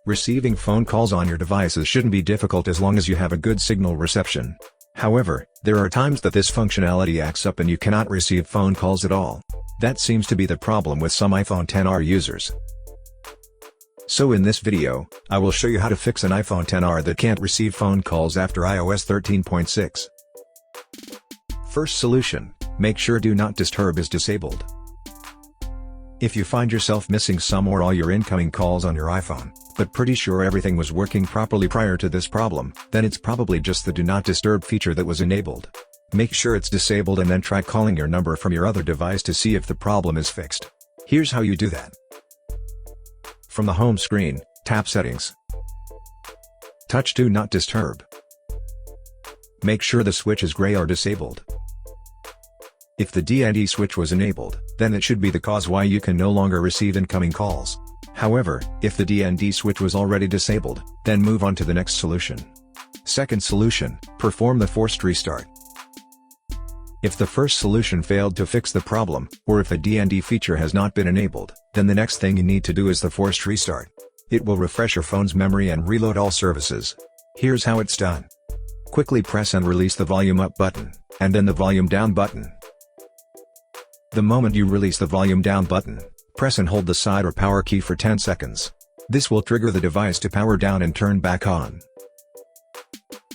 Receiving phone calls on your devices shouldn't be difficult as long as you have a good signal reception. However, there are times that this functionality acts up and you cannot receive phone calls at all. That seems to be the problem with some iPhone XR users. So in this video, I will show you how to fix an iPhone XR that can't receive phone calls after iOS 13.6. First solution, make sure Do Not Disturb is disabled. If you find yourself missing some or all your incoming calls on your iPhone, but pretty sure everything was working properly prior to this problem, then it's probably just the Do Not Disturb feature that was enabled. Make sure it's disabled and then try calling your number from your other device to see if the problem is fixed. Here's how you do that. From the home screen, tap Settings. Touch Do Not Disturb. Make sure the switch is gray or disabled. If the D&D switch was enabled, then it should be the cause why you can no longer receive incoming calls. However, if the D&D switch was already disabled, then move on to the next solution. Second solution, perform the forced restart. If the first solution failed to fix the problem, or if the D&D feature has not been enabled, then the next thing you need to do is the forced restart. It will refresh your phone's memory and reload all services. Here's how it's done. Quickly press and release the volume up button, and then the volume down button. The moment you release the volume down button, press and hold the side or power key for 10 seconds. This will trigger the device to power down and turn back on.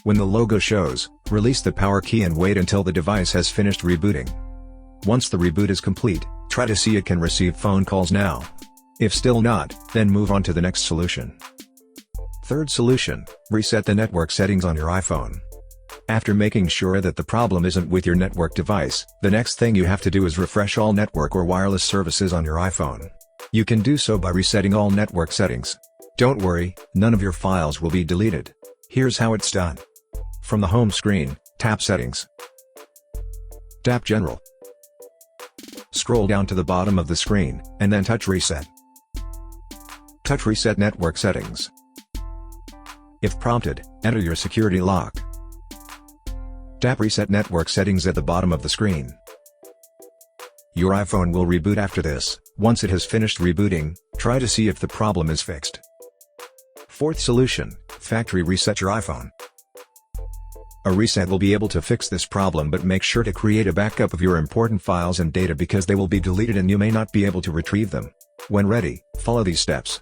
When the logo shows, release the power key and wait until the device has finished rebooting. Once the reboot is complete, try to see it can receive phone calls now. If still not, then move on to the next solution. Third solution, reset the network settings on your iPhone. After making sure that the problem isn't with your network device, the next thing you have to do is refresh all network or wireless services on your iPhone. You can do so by resetting all network settings. Don't worry, none of your files will be deleted. Here's how it's done. From the home screen, tap Settings. Tap General. Scroll down to the bottom of the screen, and then touch Reset. Touch Reset Network Settings. If prompted, enter your security lock. Tap Reset Network Settings at the bottom of the screen. Your iPhone will reboot after this. Once it has finished rebooting, try to see if the problem is fixed. Fourth solution, factory reset your iPhone. A reset will be able to fix this problem, but make sure to create a backup of your important files and data because they will be deleted and you may not be able to retrieve them. When ready, follow these steps.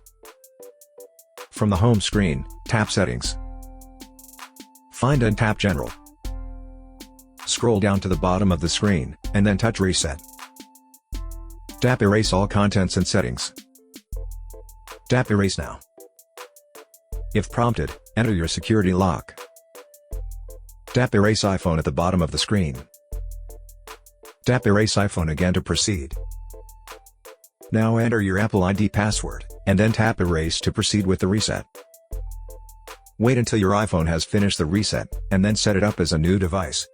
From the home screen, tap Settings. Find and tap General. Scroll down to the bottom of the screen, and then touch Reset. Tap Erase all contents and settings. Tap Erase now. If prompted, enter your security lock. Tap Erase iPhone at the bottom of the screen. Tap Erase iPhone again to proceed. Now enter your Apple ID password, and then tap Erase to proceed with the reset. Wait until your iPhone has finished the reset, and then set it up as a new device.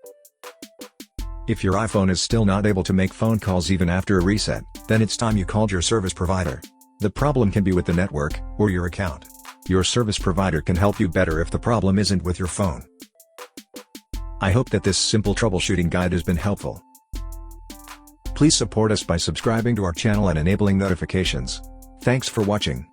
If your iPhone is still not able to make phone calls even after a reset, then it's time you called your service provider. The problem can be with the network, or your account. Your service provider can help you better if the problem isn't with your phone. I hope that this simple troubleshooting guide has been helpful. Please support us by subscribing to our channel and enabling notifications. Thanks for watching.